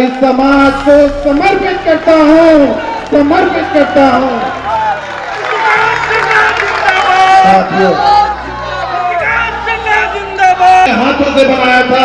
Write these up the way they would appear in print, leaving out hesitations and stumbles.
इस समाज को समर्पित करता हूँ। साथियों, हाथों से बनाया था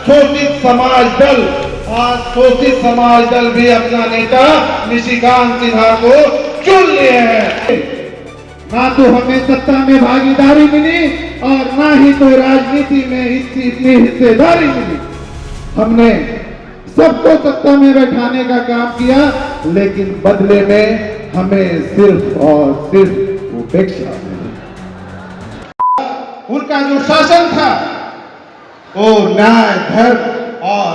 शोषित समाज दल, आज शोषित समाज दल भी अपना नेता निशिकांत सिन्हा को चुन लिए हैं। ना तो हमें सत्ता में भागीदारी मिली और ना ही तो राजनीति में इतनी हिस्सेदारी मिली। हमने सबको सत्ता में बैठाने का काम किया, लेकिन बदले में हमें सिर्फ और सिर्फ उपेक्षा मिली। उनका जो शासन था वो न्याय, धर्म और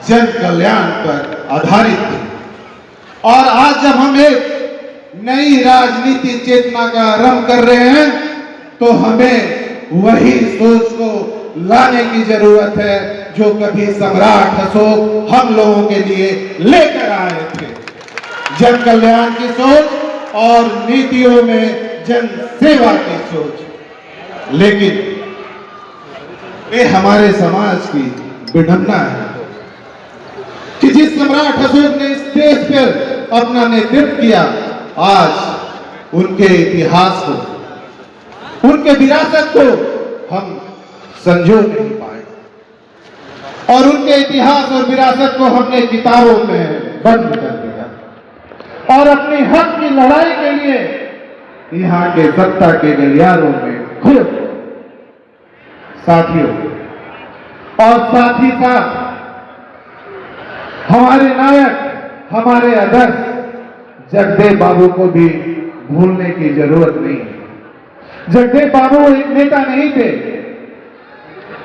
जन कल्याण पर आधारित थी। और आज जब हम एक नई राजनीति चेतना का आरंभ कर रहे हैं तो हमें वही सोच को लाने की जरूरत है जो कभी सम्राट अशोक हम लोगों के लिए लेकर आए थे। जन कल्याण की सोच और नीतियों में जन सेवा की सोच। लेकिन ये हमारे समाज की विडंबना है कि जिस सम्राट अशोक ने इस देश पर अपना नेतृत्व किया, आज उनके इतिहास को, उनके विरासत को हम संजो नहीं पाए और उनके इतिहास और विरासत को हमने किताबों में बंद कर दिया और अपने हक की लड़ाई के लिए यहाँ के सत्ता के गलियारों में घुस। साथियों, और साथ ही साथ हमारे नायक, हमारे आदर्श जगदेव बाबू को भी भूलने की जरूरत नहीं है। जगदेव बाबू एक नेता नहीं थे,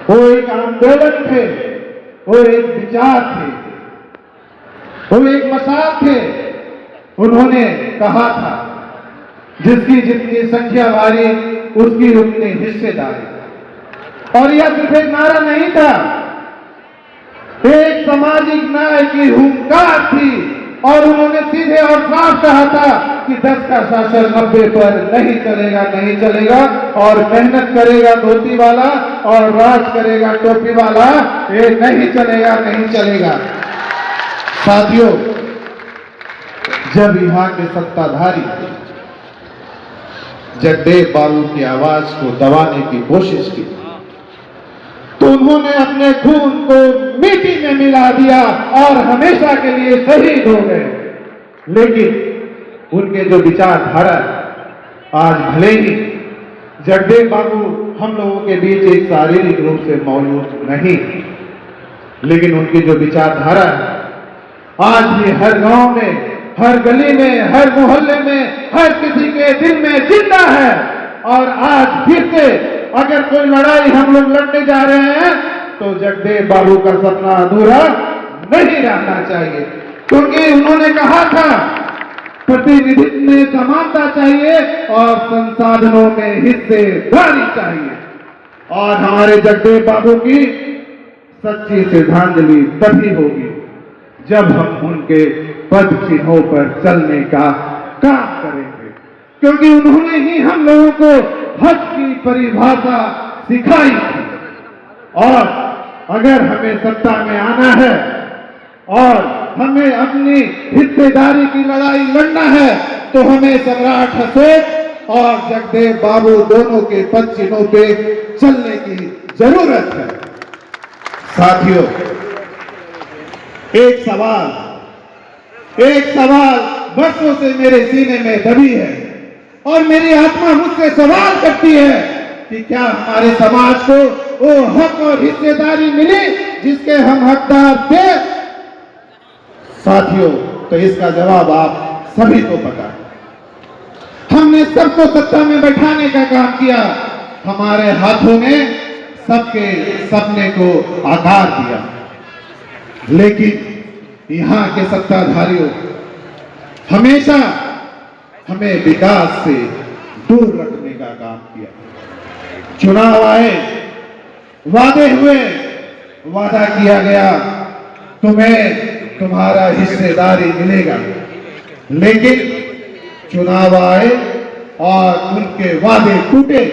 वो एक आंदोलन थे, वो एक विचार थे, वो एक मशाल थे। उन्होंने कहा था जिसकी जितनी संख्या भारी उसकी उतनी हिस्सेदारी। और यह सिर्फ एक नारा नहीं था, एक सामाजिक न्याय की हुंकार थी। और उन्होंने सीधे और साफ कहा था कि 10 का शासन 90 पर नहीं चलेगा और मेहनत करेगा धोती वाला और राज करेगा टोपी वाला, ये नहीं चलेगा। साथियों, जब यहाँ के सत्ताधारी जगदेव बाबू की आवाज को दबाने की कोशिश की तो उन्होंने अपने खून को मिट्टी में मिला दिया और हमेशा के लिए शहीद हो गए। लेकिन उनके जो विचारधारा आज भले ही जगदेव बाबू हम लोगों के बीच एक शारीरिक रूप से मौजूद नहीं, लेकिन उनकी जो विचारधारा है आज भी हर गांव में, हर गली में, हर मोहल्ले में, हर किसी के दिल में जिंदा है। और आज फिर से अगर कोई लड़ाई हम लोग लड़ने जा रहे हैं तो जगदेव बाबू का सपना अधूरा नहीं रहना चाहिए, क्योंकि उन्होंने कहा था प्रतिनिधित्व में समानता चाहिए और संसाधनों में हिस्सेदारी चाहिए। और हमारे जगदेव बाबू की सच्ची श्रद्धांजलि तभी होगी जब हम उनके पद चिन्हों पर चलने का काम करेंगे, क्योंकि उन्होंने ही हम लोगों को हक की परिभाषा सिखाई थी। और अगर हमें सत्ता में आना है और हमें अपनी हिस्सेदारी की लड़ाई लड़ना है तो हमें सम्राट अशोक और जगदेव बाबू दोनों के पद चिन्हों पे चलने की जरूरत है। साथियों, एक सवाल वर्षों से मेरे सीने में दबी है और मेरी आत्मा मुझसे सवाल करती है कि क्या हमारे समाज को वो हक और हिस्सेदारी मिली जिसके हम हकदार थे? साथियों, तो इसका जवाब आप सभी को पता है। हमने सबको सत्ता में बैठाने का काम किया, हमारे हाथों ने सबके सपने को आकार दिया, लेकिन यहाँ के सत्ताधारियों हमेशा हमें विकास से दूर रखने का काम किया। चुनाव आए, वादे हुए, वादा किया गया तुम्हें तुम्हारा हिस्सेदारी मिलेगा, लेकिन चुनाव आए और उनके वादे टूटे।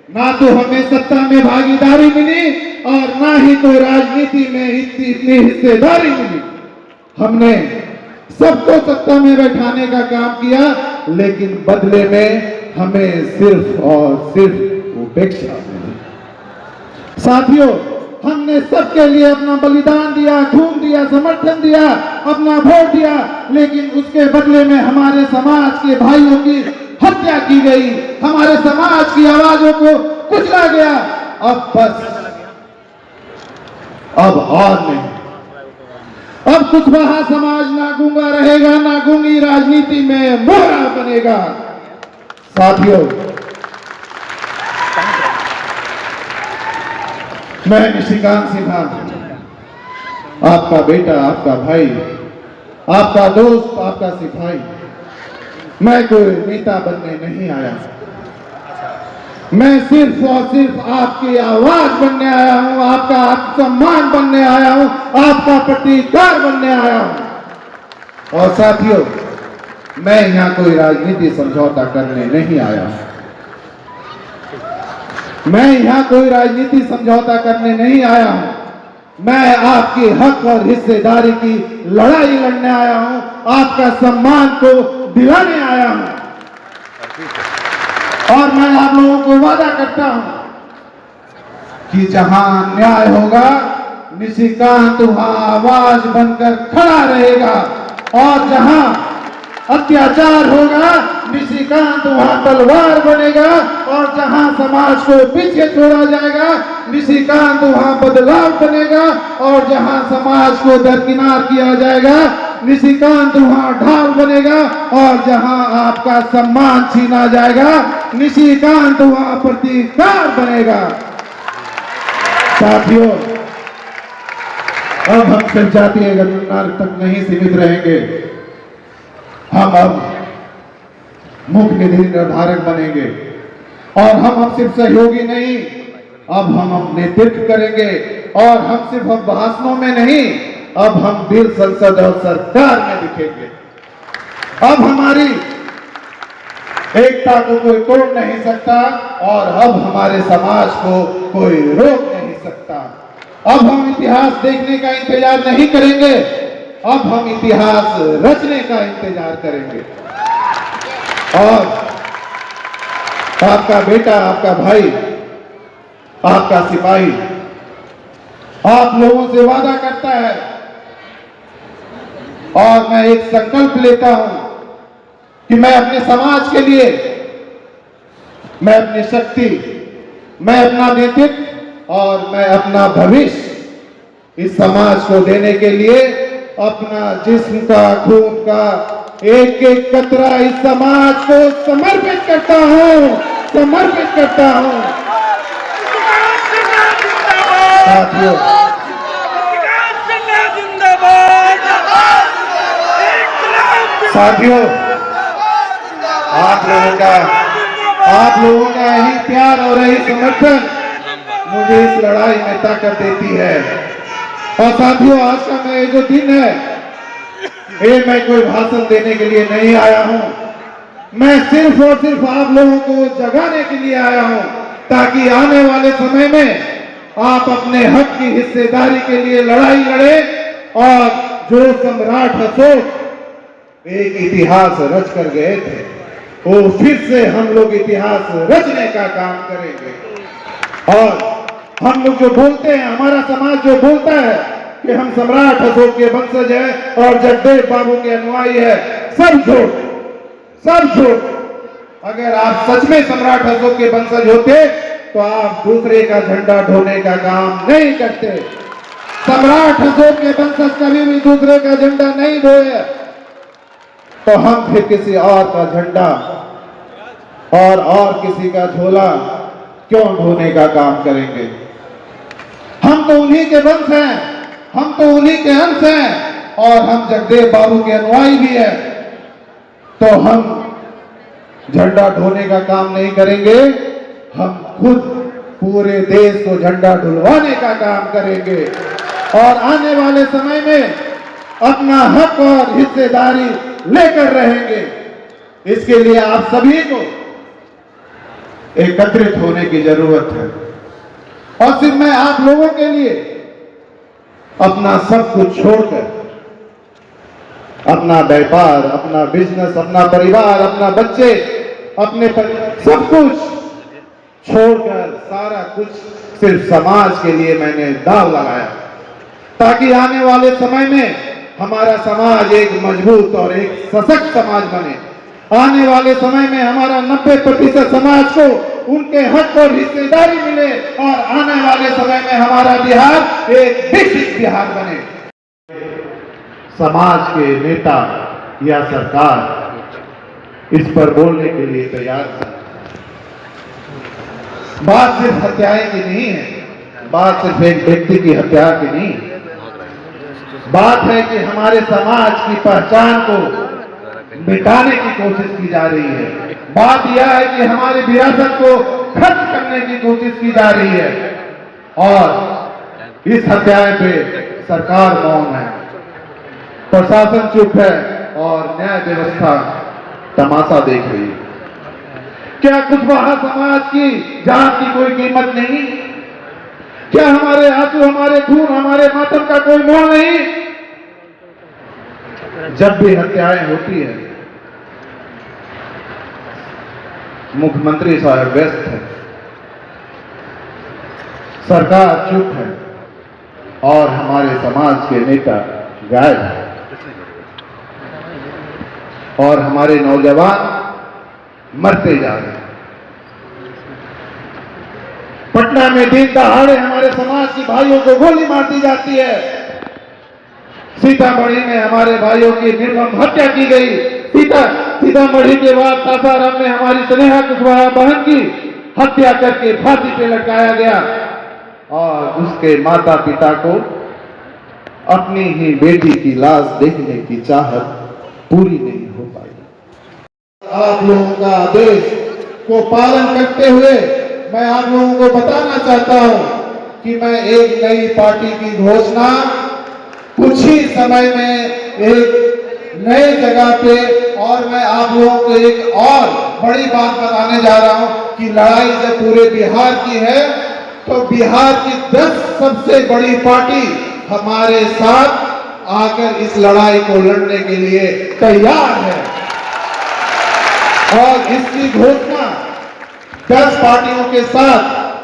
ना तो हमें सत्ता में भागीदारी मिली और ना ही तो राजनीति में इतनी हिस्सेदारी मिली। हमने सबको सत्ता में बैठाने का काम किया, लेकिन बदले में हमें सिर्फ और सिर्फ उपेक्षा मिली। साथियों, हमने सबके लिए अपना बलिदान दिया, खून दिया, समर्थन दिया, अपना वोट दिया, लेकिन उसके बदले में हमारे समाज के भाइयों की हत्या की गई, हमारे समाज की आवाजों को कुचला गया। अब बस, अब और नहीं, अब कुशवाहा समाज ना गूंगा रहेगा, ना गूंगी राजनीति में मोहरा बनेगा। साथियों, मैं निशिकांत सिन्हा, आपका बेटा, आपका भाई, आपका दोस्त, आपका सिपाही, मैं कोई नेता बनने नहीं आया। मैं सिर्फ और सिर्फ आपकी आवाज बनने आया हूं, आपका आत्मसम्मान बनने आया हूं, आपका प्रतिकार बनने आया हूं। और साथियों, मैं यहां कोई राजनीति समझौता करने नहीं आया हूं। मैं यहां कोई राजनीति समझौता करने नहीं आया हूं। मैं आपके हक और हिस्सेदारी की लड़ाई लड़ने आया हूं, आपका सम्मान को दिलाने आया हूं। और मैं आप लोगों को वादा करता हूं कि जहां अन्याय होगा, निशिकांत वहां आवाज बनकर खड़ा रहेगा, और जहां अत्याचार होगा, निशिकांत वहां तलवार बनेगा, और जहां समाज को पीछे छोड़ा जाएगा, निशिकांत वहां बदलाव बनेगा, और जहां समाज को दरकिनार किया जाएगा, निशिकांत वहां ढाल बनेगा, और जहां आपका सम्मान छीना जाएगा, निशिकांत वहां प्रतिकार बनेगा। साथियों, अब हम सिर्फ जातीय गणना तक नहीं सीमित रहेंगे, हम अब मुख्य नीति निर्धारक बनेंगे। और हम अब सिर्फ सहयोगी नहीं, अब हम नेतृत्व करेंगे, और हम सिर्फ अब भाषणों में नहीं, अब हम दिल, संसद और सरकार में दिखेंगे। अब हमारी एकता को कोई तोड़ नहीं सकता, और अब हमारे समाज को कोई रोक नहीं सकता। अब हम इतिहास देखने का इंतजार नहीं करेंगे, अब हम इतिहास रचने का इंतजार करेंगे। और आपका बेटा, आपका भाई, आपका सिपाही आप लोगों से वादा करता है, और मैं एक संकल्प लेता हूं कि मैं अपने समाज के लिए, मैं अपनी शक्ति, मैं अपना नेतृत्व और मैं अपना भविष्य इस समाज को देने के लिए अपना जिस्म का, खून का एक एक कतरा इस समाज को समर्पित करता हूं, समर्पित करता हूं। साथियों, साथियों, आप लोगों का यही प्यार और यही समर्थन मुझे इस लड़ाई में ताकत देती है। और साथियों, आज का मैं जो दिन है, ये मैं कोई भाषण देने के लिए नहीं आया हूं, मैं सिर्फ और सिर्फ आप लोगों को जगाने के लिए आया हूं, ताकि आने वाले समय में आप अपने हक की हिस्सेदारी के लिए लड़ाई लड़े, और जो सम्राट अशोक एक इतिहास रच कर गए थे, वो फिर से हम लोग इतिहास रचने का काम करेंगे। और हम लोग जो बोलते हैं, हमारा समाज जो बोलता है कि हम सम्राट अशोक के वंशज हैं और जगदेव बाबू के अनुयायी है, सब झूठ, सब झूठ। अगर आप सच में सम्राट अशोक के वंशज होते तो आप दूसरे का झंडा ढोने का काम नहीं करते। सम्राट अशोक के वंशज कभी भी दूसरे का झंडा नहीं ढोए, तो हम फिर किसी और का झंडा और किसी का झोला क्यों ढोने का काम करेंगे। हम तो उन्हीं के वंश हैं, हम तो उन्हीं के अंश हैं, और हम जगदेव बाबू के अनुयायी भी हैं, तो हम झंडा ढोने का काम नहीं करेंगे, हम खुद पूरे देश को झंडा ढुलवाने का काम करेंगे। और आने वाले समय में अपना हक और हिस्सेदारी लेकर रहेंगे। इसके लिए आप सभी को एकत्रित होने की जरूरत है, और सिर्फ मैं आप लोगों के लिए अपना सब कुछ छोड़कर अपना व्यापार, अपना बिजनेस, अपना परिवार, अपना बच्चे, अपने सब कुछ छोड़कर सारा कुछ सिर्फ समाज के लिए मैंने दाव लगाया, ताकि आने वाले समय में हमारा समाज एक मजबूत और एक सशक्त समाज बने। आने वाले समय में हमारा 90% समाज को उनके हक और हिस्सेदारी मिले और आने वाले समय में हमारा बिहार एक विकसित बिहार बने। समाज के नेता या सरकार इस पर बोलने के लिए तैयार है। बात सिर्फ हत्याएं की नहीं है, बात सिर्फ एक व्यक्ति की हत्या की नहीं है। बात है कि हमारे समाज की पहचान को मिटाने की कोशिश की जा रही है। बात यह है कि हमारी विरासत को खत्म करने की कोशिश की जा रही है और इस हत्याएं पे सरकार मौन है, प्रशासन चुप है और न्याय व्यवस्था तमाशा देख रही है। क्या कुशवाहा समाज की जान की कोई कीमत नहीं? क्या हमारे आंसू, हमारे खून, हमारे मातम का कोई मोल नहीं? जब भी हत्याएं होती है, मुख्यमंत्री साहब व्यस्त है, सरकार चुप है और हमारे समाज के नेता गायब है और हमारे नौजवान मरते जा रहे हैं। पटना में दिन दहाड़े हमारे समाज के भाइयों को गोली मार दी जाती है। सीतामढ़ी में हमारे भाइयों की निर्मम हत्या की गई। सीतामढ़ी के बाद सासाराम में हमारी स्नेहा कुशवाहा बहन की हत्या करके फांसी पे लटकाया गया और उसके माता पिता को अपनी ही बेटी की लाश देखने की चाहत पूरी नहीं हो पाई। आप लोगों का आदेश को पालन करते हुए मैं आप लोगों को बताना चाहता हूं कि मैं एक नई पार्टी की घोषणा कुछ ही समय में एक नए जगह पे, और मैं आप लोगों को एक और बड़ी बात बताने जा रहा हूं कि लड़ाई जब पूरे बिहार की है तो बिहार की 10 सबसे बड़ी पार्टी हमारे साथ आकर इस लड़ाई को लड़ने के लिए तैयार है और इसकी घोषणा 10 पार्टियों के साथ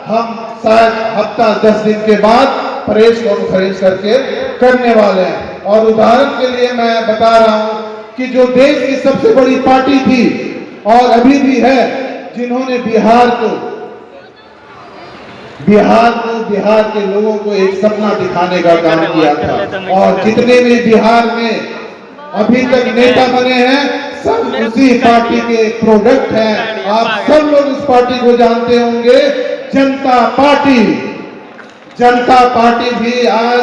हम शायद हफ्ता 10 दिन के बाद प्रेस कॉन्फ्रेंस करके करने वाले हैं। और उदाहरण के लिए मैं बता रहा हूं कि जो देश की सबसे बड़ी पार्टी थी और अभी भी है, जिन्होंने बिहार के लोगों को एक सपना दिखाने का काम किया था, और जितने भी बिहार में अभी तक नेता बने हैं सब उसी पार्टी के प्रोडक्ट हैं। आप सब लोग इस पार्टी को जानते होंगे, जनता पार्टी भी आज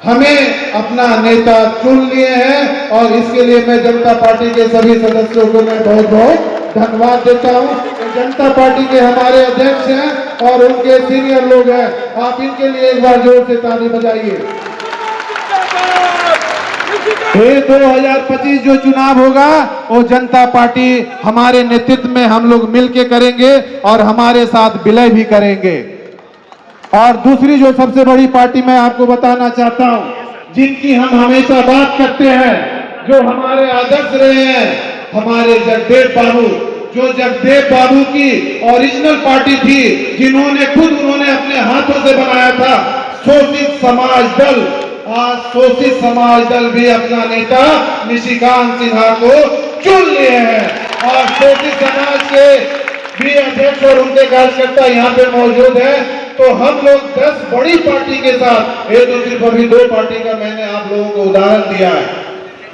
हमें अपना नेता चुन लिए हैं और इसके लिए मैं जनता पार्टी के सभी सदस्यों को मैं बहुत बहुत धन्यवाद देता हूं। तो जनता पार्टी के हमारे अध्यक्ष हैं और उनके सीनियर लोग हैं, आप इनके लिए एक बार जोर से ताली बजाइए। ये 2025 जो चुनाव होगा वो जनता पार्टी हमारे नेतृत्व में हम लोग मिलके करेंगे और हमारे साथ विलय भी करेंगे। और दूसरी जो सबसे बड़ी पार्टी मैं आपको बताना चाहता हूं, जिनकी हम हमेशा बात करते हैं, जो हमारे आदर्श रहे हैं, हमारे जगदेव बाबू, जो जगदेव बाबू की ओरिजिनल पार्टी थी, जिन्होंने खुद उन्होंने अपने हाथों से बनाया था शोषित समाज दल। आज शोषित समाज दल भी अपना नेता निशिकांत सिन्हा को चुन लिए हैं और शोषित समाज के भी अध्यक्ष और उनके कार्यकर्ता यहाँ पे मौजूद है। तो हम लोग 10 बड़ी पार्टी के साथ, ये तो सिर्फ अभी 2 पार्टी का मैंने आप लोगों को उदाहरण दिया है,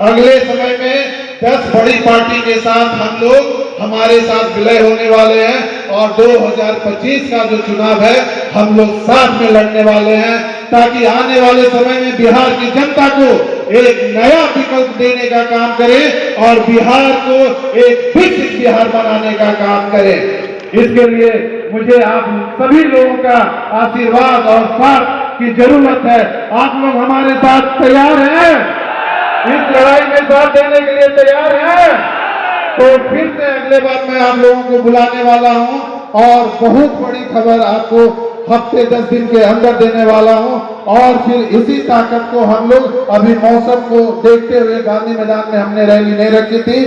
अगले समय में 10 बड़ी पार्टी के साथ हम लोग हमारे साथ विलय होने वाले हैं और 2025 का जो चुनाव है हम लोग साथ में लड़ने वाले हैं, ताकि आने वाले समय में बिहार की जनता को एक नया विकल्प देने का काम करें और बिहार को एक विकसित बिहार बनाने का काम करें। इसके लिए मुझे आप सभी लोगों का आशीर्वाद और साथ की जरूरत है। आप लोग हमारे साथ तैयार हैं? इस लड़ाई में साथ देने के लिए तैयार हैं? तो फिर से अगले बार मैं आप लोगों को बुलाने वाला हूं और बहुत बड़ी खबर आपको हफ्ते 10 दिन के अंदर देने वाला हूं और फिर इसी ताकत को हम लोग अभी मौसम को देखते हुए गांधी मैदान में हमने रैली नहीं रखी थी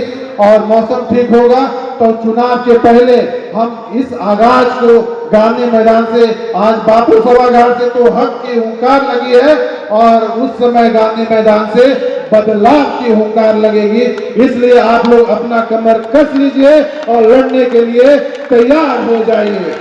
और मौसम ठीक होगा तो चुनाव के पहले हम इस आगाज को गांधी मैदान से आज बापू सभागार से तो हक की हुंकार लगी है और उस समय गांधी मैदान से बदलाव की हुंकार लगेगी। इसलिए आप लोग अपना कमर कस लीजिए और लड़ने के लिए तैयार हो जाइए।